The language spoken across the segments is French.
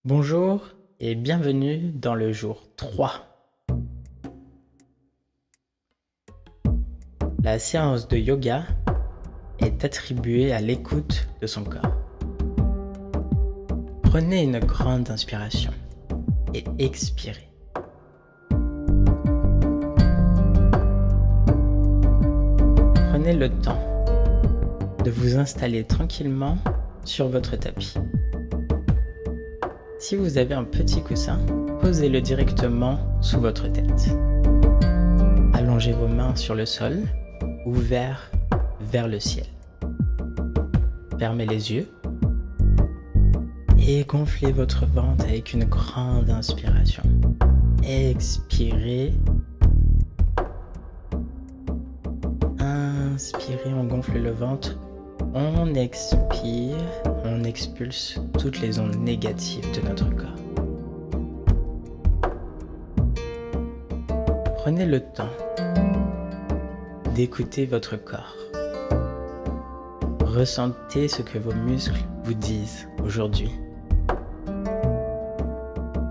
Bonjour et bienvenue dans le jour 3. La séance de yoga est attribuée à l'écoute de son corps. Prenez une grande inspiration et expirez. Prenez le temps de vous installer tranquillement sur votre tapis. Si vous avez un petit coussin, posez-le directement sous votre tête. Allongez vos mains sur le sol, ouverts vers le ciel. Fermez les yeux et gonflez votre ventre avec une grande inspiration. Expirez. Inspirez, on gonfle le ventre. On expire, on expulse toutes les ondes négatives de notre corps. Prenez le temps d'écouter votre corps. Ressentez ce que vos muscles vous disent aujourd'hui.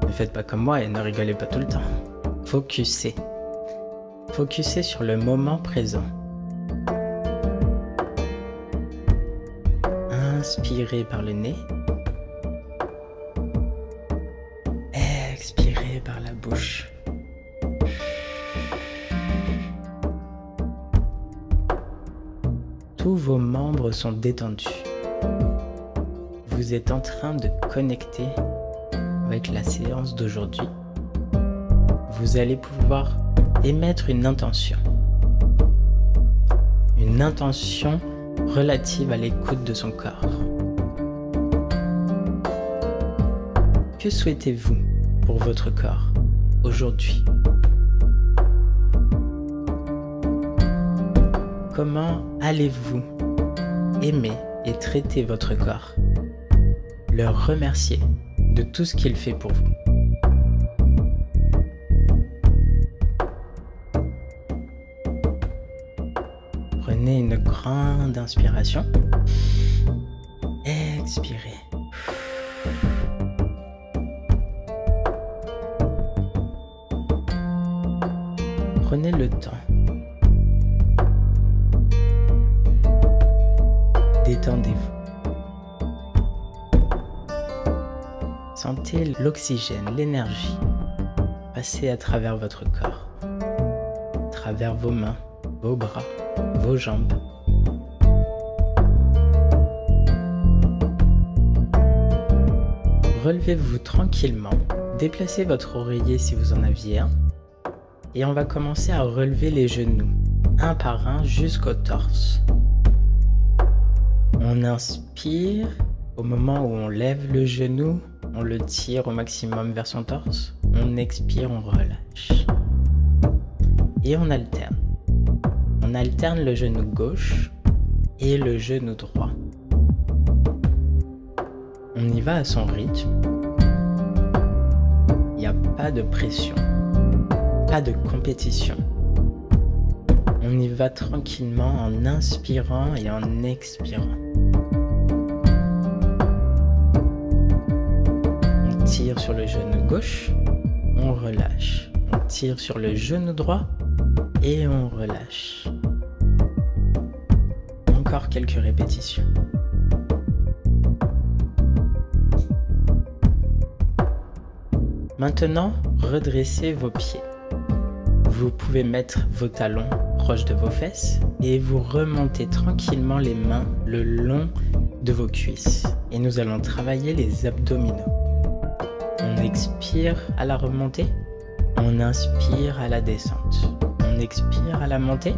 Ne faites pas comme moi et ne rigolez pas tout le temps. Focussez. Focussez sur le moment présent. Inspirez par le nez. Expirez par la bouche. Tous vos membres sont détendus. Vous êtes en train de connecter avec la séance d'aujourd'hui. Vous allez pouvoir émettre une intention. Une intention relative à l'écoute de son corps. Que souhaitez-vous pour votre corps aujourd'hui? Comment allez-vous aimer et traiter votre corps? Le remercier de tout ce qu'il fait pour vous. Prenez une grande inspiration. Expirez. Prenez le temps. Détendez-vous. Sentez l'oxygène, l'énergie passer à travers votre corps, à travers vos mains, vos bras, vos jambes. Relevez-vous tranquillement, déplacez votre oreiller si vous en aviez un, et on va commencer à relever les genoux, un par un jusqu'au torse. On inspire, au moment où on lève le genou, on le tire au maximum vers son torse. On expire, on relâche. Et on alterne. On alterne le genou gauche et le genou droit. On y va à son rythme. Il n'y a pas de pression, pas de compétition. On y va tranquillement en inspirant et en expirant. On tire sur le genou gauche, on relâche. On tire sur le genou droit et on relâche. Encore quelques répétitions. Maintenant, redressez vos pieds. Vous pouvez mettre vos talons proches de vos fesses et vous remontez tranquillement les mains le long de vos cuisses. Et nous allons travailler les abdominaux. On expire à la remontée, on inspire à la descente. On expire à la montée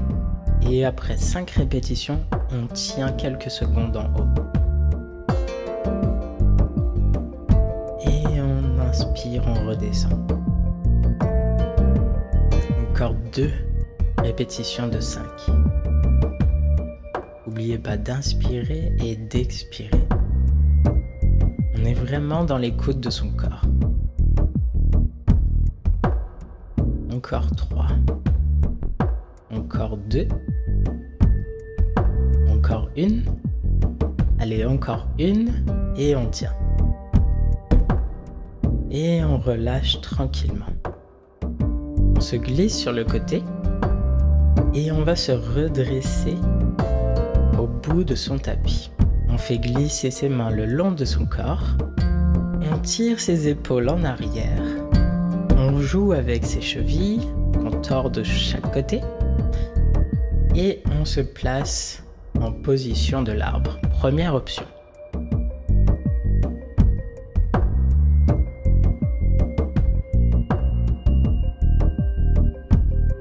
et après 5 répétitions, on tient quelques secondes en haut. Et on inspire, on redescend. Encore 2 répétitions de 5. N'oubliez pas d'inspirer et d'expirer. On est vraiment dans l'écoute de son corps. Encore 3. Encore 2. Encore 1. Allez, encore 1 et on tient. et on relâche tranquillement. On se glisse sur le côté et on va se redresser au bout de son tapis. On fait glisser ses mains le long de son corps, on tire ses épaules en arrière, on joue avec ses chevilles qu'on tord de chaque côté et on se place en position de l'arbre. Première option.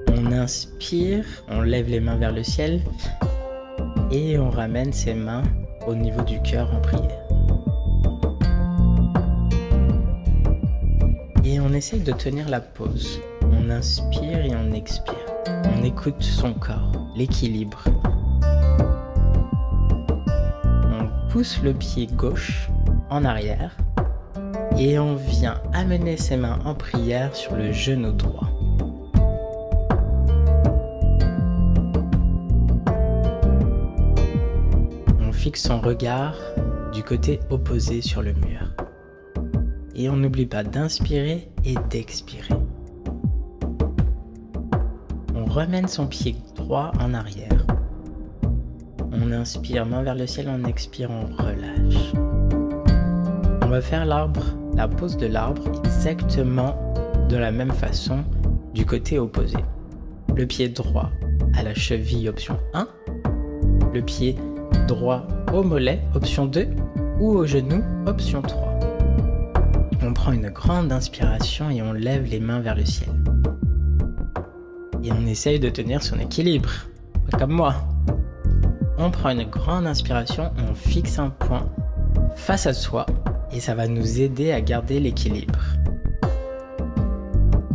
On inspire, on lève les mains vers le ciel et on ramène ses mains au niveau du cœur en prière. Et on essaye de tenir la pause. On inspire et on expire. On écoute son corps, l'équilibre. On pousse le pied gauche en arrière et on vient amener ses mains en prière sur le genou droit. On fixe son regard du côté opposé sur le mur. Et on n'oublie pas d'inspirer et d'expirer. On ramène son pied droit en arrière. On inspire, main vers le ciel, on expire, on relâche. On va faire la pose de l'arbre exactement de la même façon du côté opposé. Le pied droit à la cheville, option 1. Le pied droit au mollet, option 2. Ou au genou, option 3. On prend une grande inspiration et on lève les mains vers le ciel. Et on essaye de tenir son équilibre, pas comme moi. On prend une grande inspiration, on fixe un point face à soi et ça va nous aider à garder l'équilibre.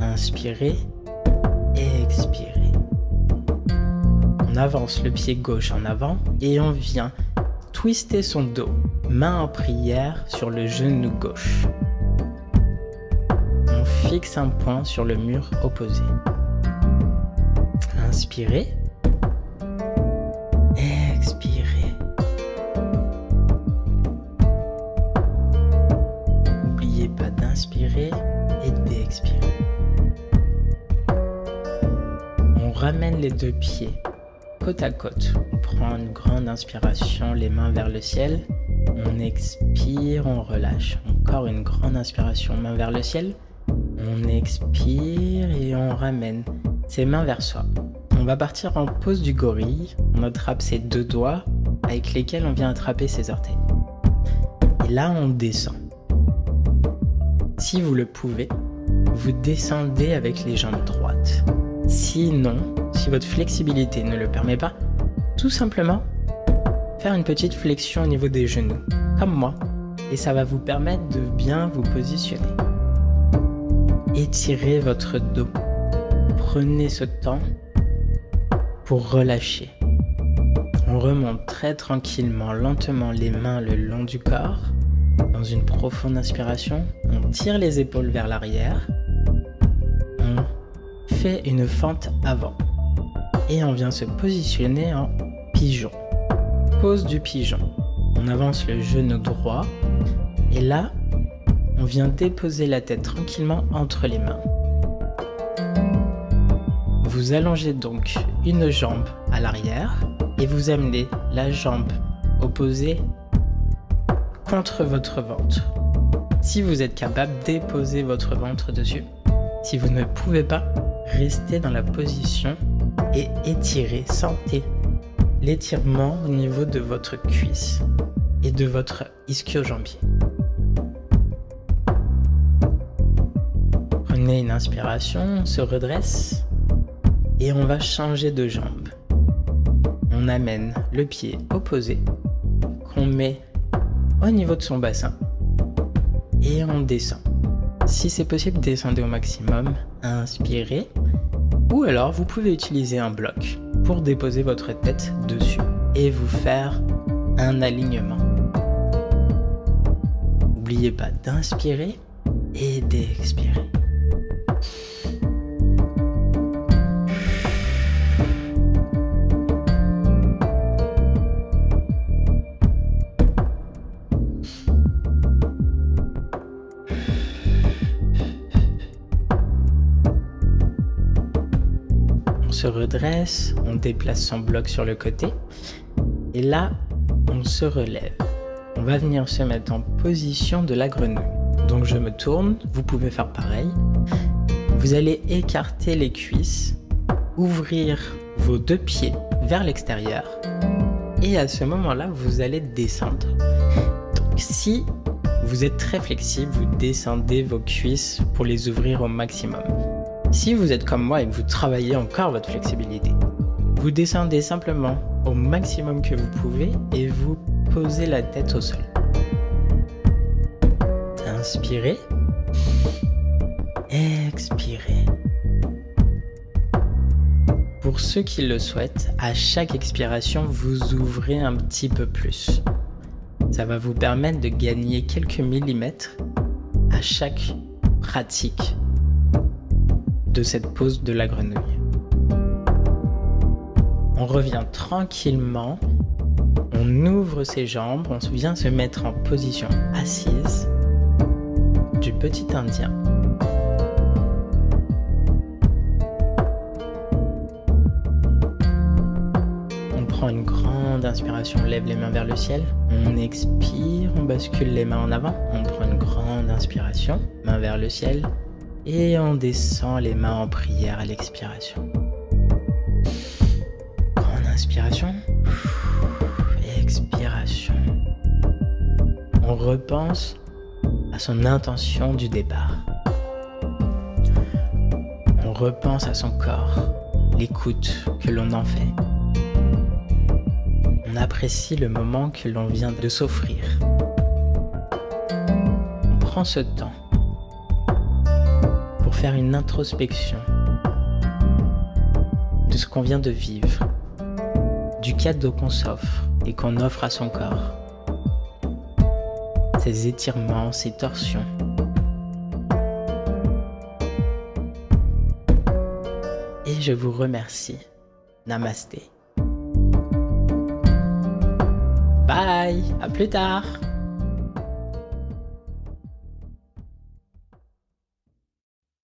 Inspirez et expirez. On avance le pied gauche en avant et on vient twister son dos, main en prière sur le genou gauche. On fixe un point sur le mur opposé. Inspirez. Expirez. N'oubliez pas d'inspirer et d'expirer. On ramène les deux pieds côte à côte. On prend une grande inspiration, les mains vers le ciel. On expire, on relâche. Encore une grande inspiration, mains vers le ciel. On expire et on ramène ses mains vers soi. On va partir en pose du gorille. On attrape ses deux doigts avec lesquels on vient attraper ses orteils. Et là, on descend. Si vous le pouvez, vous descendez avec les jambes droites. Sinon, si votre flexibilité ne le permet pas, tout simplement, faire une petite flexion au niveau des genoux, comme moi. Et ça va vous permettre de bien vous positionner. Étirez votre dos. Prenez ce temps pour relâcher. On remonte très tranquillement, lentement les mains le long du corps. Dans une profonde inspiration, on tire les épaules vers l'arrière. On fait une fente avant. Et on vient se positionner en pigeon. Pose du pigeon. On avance le genou droit. Et là, on vient déposer la tête tranquillement entre les mains. Vous allongez donc une jambe à l'arrière et vous amenez la jambe opposée contre votre ventre. Si vous êtes capable, déposez votre ventre dessus. Si vous ne pouvez pas, restez dans la position et étirez, sentez l'étirement au niveau de votre cuisse et de votre ischio-jambier. Prenez une inspiration, on se redresse et on va changer de jambe. On amène le pied opposé qu'on met au niveau de son bassin et on descend. Si c'est possible, descendez au maximum, inspirez, ou alors vous pouvez utiliser un bloc pour déposer votre tête dessus et vous faire un alignement. N'oubliez pas d'inspirer et d'expirer. se redresse, on déplace son bloc sur le côté. Et là, on se relève. On va venir se mettre en position de la grenouille. Donc je me tourne, vous pouvez faire pareil. Vous allez écarter les cuisses, ouvrir vos 2 pieds vers l'extérieur. Et à ce moment-là, vous allez descendre. Donc si vous êtes très flexible, vous descendez vos cuisses pour les ouvrir au maximum. Si vous êtes comme moi et que vous travaillez encore votre flexibilité, vous descendez simplement au maximum que vous pouvez et vous posez la tête au sol. Inspirez. Expirez. Pour ceux qui le souhaitent, à chaque expiration, vous ouvrez un petit peu plus. Ça va vous permettre de gagner quelques millimètres à chaque pratique de cette pose de la grenouille. On revient tranquillement, on ouvre ses jambes, on vient se mettre en position assise du petit indien. On prend une grande inspiration, on lève les mains vers le ciel. On expire, on bascule les mains en avant. On prend une grande inspiration, main vers le ciel. Et on descend les mains en prière à l'expiration. Grande inspiration. Expiration. On repense à son intention du départ. On repense à son corps, l'écoute que l'on en fait. On apprécie le moment que l'on vient de s'offrir. On prend ce temps pour faire une introspection de ce qu'on vient de vivre, du cadeau qu'on s'offre et qu'on offre à son corps. Ces étirements, ces torsions. Et je vous remercie. Namasté. Bye, à plus tard.